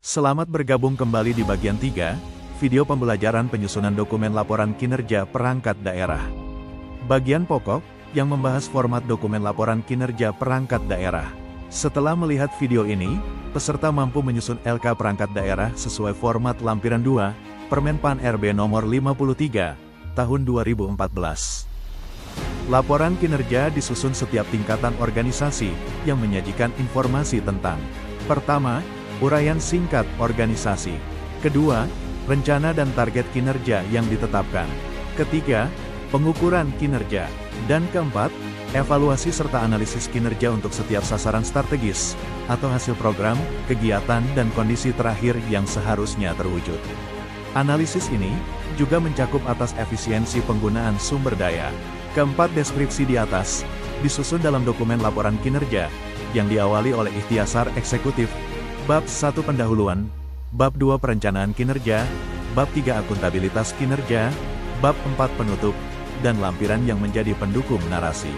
Selamat bergabung kembali di bagian 3, video pembelajaran penyusunan dokumen laporan kinerja perangkat daerah. Bagian pokok, yang membahas format dokumen laporan kinerja perangkat daerah. Setelah melihat video ini, peserta mampu menyusun LK perangkat daerah sesuai format lampiran 2, Permen PAN RB nomor 53, tahun 2014. Laporan kinerja disusun setiap tingkatan organisasi, yang menyajikan informasi tentang: pertama, uraian singkat organisasi. Kedua, rencana dan target kinerja yang ditetapkan. Ketiga, pengukuran kinerja. Dan keempat, evaluasi serta analisis kinerja untuk setiap sasaran strategis, atau hasil program, kegiatan dan kondisi terakhir yang seharusnya terwujud. Analisis ini juga mencakup atas efisiensi penggunaan sumber daya. Keempat deskripsi di atas, disusun dalam dokumen laporan kinerja, yang diawali oleh ikhtiasar eksekutif, Bab 1 Pendahuluan, Bab 2 Perencanaan Kinerja, Bab 3 Akuntabilitas Kinerja, Bab 4 Penutup, dan lampiran yang menjadi pendukung narasi.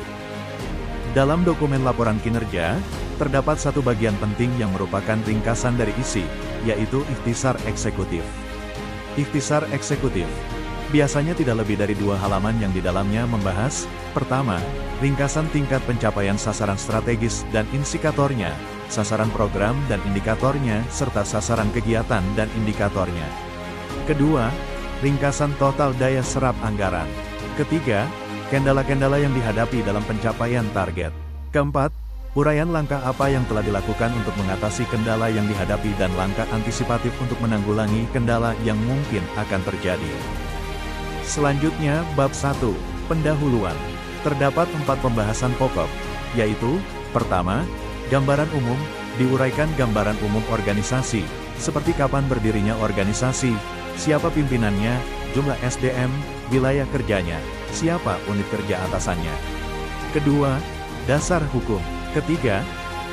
Dalam dokumen laporan kinerja, terdapat satu bagian penting yang merupakan ringkasan dari isi, yaitu ikhtisar eksekutif. Ikhtisar eksekutif biasanya tidak lebih dari 2 halaman yang di dalamnya membahas: pertama, ringkasan tingkat pencapaian sasaran strategis dan indikatornya, sasaran program dan indikatornya, serta sasaran kegiatan dan indikatornya. Kedua, ringkasan total daya serap anggaran. Ketiga, kendala-kendala yang dihadapi dalam pencapaian target. Keempat, uraian langkah apa yang telah dilakukan untuk mengatasi kendala yang dihadapi dan langkah antisipatif untuk menanggulangi kendala yang mungkin akan terjadi. Selanjutnya, Bab 1, Pendahuluan. Terdapat 4 pembahasan pokok, yaitu: pertama, gambaran umum, diuraikan gambaran umum organisasi, seperti kapan berdirinya organisasi, siapa pimpinannya, jumlah SDM, wilayah kerjanya, siapa unit kerja atasannya. Kedua, dasar hukum. Ketiga,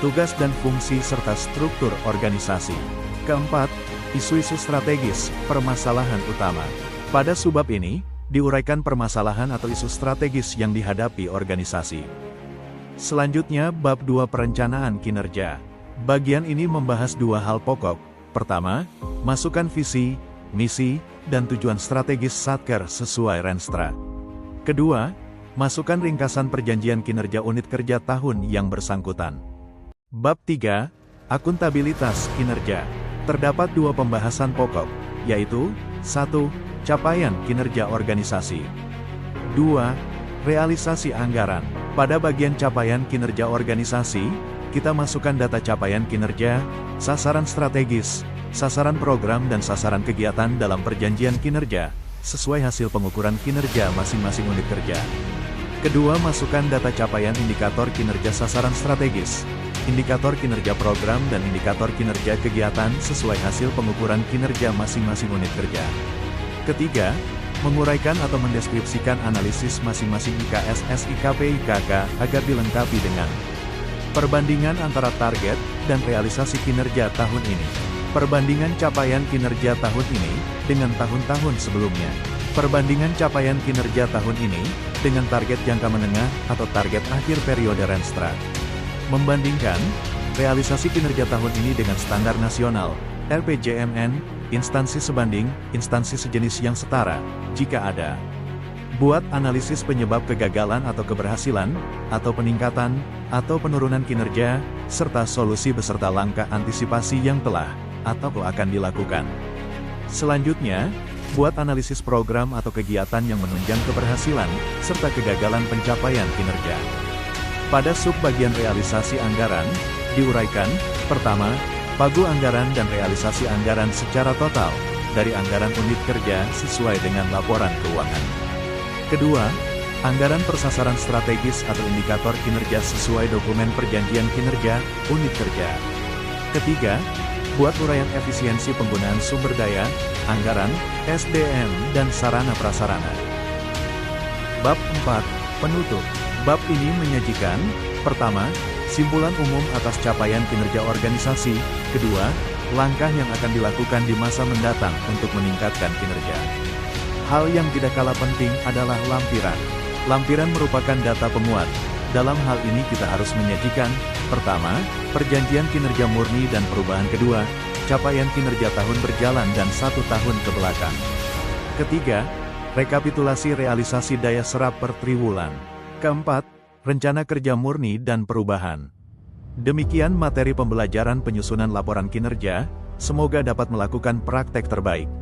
tugas dan fungsi serta struktur organisasi. Keempat, isu-isu strategis, permasalahan utama. Pada subbab ini, diuraikan permasalahan atau isu strategis yang dihadapi organisasi. Selanjutnya, Bab 2 Perencanaan Kinerja. Bagian ini membahas 2 hal pokok. Pertama, masukkan visi, misi, dan tujuan strategis Satker sesuai Renstra. Kedua, masukkan ringkasan perjanjian kinerja unit kerja tahun yang bersangkutan. Bab 3, Akuntabilitas Kinerja. Terdapat 2 pembahasan pokok, yaitu: 1. Capaian kinerja organisasi. 2. Realisasi anggaran. Pada bagian capaian kinerja organisasi, kita masukkan data capaian kinerja, sasaran strategis, sasaran program dan sasaran kegiatan dalam perjanjian kinerja, sesuai hasil pengukuran kinerja masing-masing unit kerja. Kedua, masukkan data capaian indikator kinerja sasaran strategis, indikator kinerja program dan indikator kinerja kegiatan sesuai hasil pengukuran kinerja masing-masing unit kerja. Ketiga, menguraikan atau mendeskripsikan analisis masing-masing IKS, SIKP, IKK agar dilengkapi dengan: perbandingan antara target dan realisasi kinerja tahun ini, perbandingan capaian kinerja tahun ini dengan tahun-tahun sebelumnya, perbandingan capaian kinerja tahun ini dengan target jangka menengah atau target akhir periode Renstra, membandingkan realisasi kinerja tahun ini dengan standar nasional, RPJMN, instansi sebanding, instansi sejenis yang setara, jika ada. Buat analisis penyebab kegagalan atau keberhasilan, atau peningkatan, atau penurunan kinerja, serta solusi beserta langkah antisipasi yang telah, atau akan dilakukan. Selanjutnya, buat analisis program atau kegiatan yang menunjang keberhasilan, serta kegagalan pencapaian kinerja. Pada subbagian realisasi anggaran, diuraikan: pertama, pagu anggaran dan realisasi anggaran secara total, dari anggaran unit kerja sesuai dengan laporan keuangan. Kedua, anggaran persasaran strategis atau indikator kinerja sesuai dokumen perjanjian kinerja, unit kerja. Ketiga, buat uraian efisiensi penggunaan sumber daya, anggaran, SDM, dan sarana prasarana. Bab 4, Penutup. Bab ini menyajikan: pertama, simpulan umum atas capaian kinerja organisasi. Kedua, langkah yang akan dilakukan di masa mendatang untuk meningkatkan kinerja. Hal yang tidak kalah penting adalah lampiran. Lampiran merupakan data penguat. Dalam hal ini kita harus menyajikan: pertama, perjanjian kinerja murni dan perubahan. Kedua, capaian kinerja tahun berjalan dan 1 tahun ke belakang. Ketiga, rekapitulasi realisasi daya serap per triwulan. Keempat, rencana kerja murni dan perubahan. Demikian materi pembelajaran penyusunan laporan kinerja, semoga dapat melakukan praktek terbaik.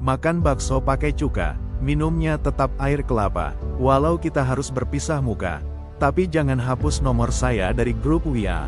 Makan bakso pakai cuka, minumnya tetap air kelapa. Walau kita harus berpisah muka, tapi jangan hapus nomor saya dari grup WA.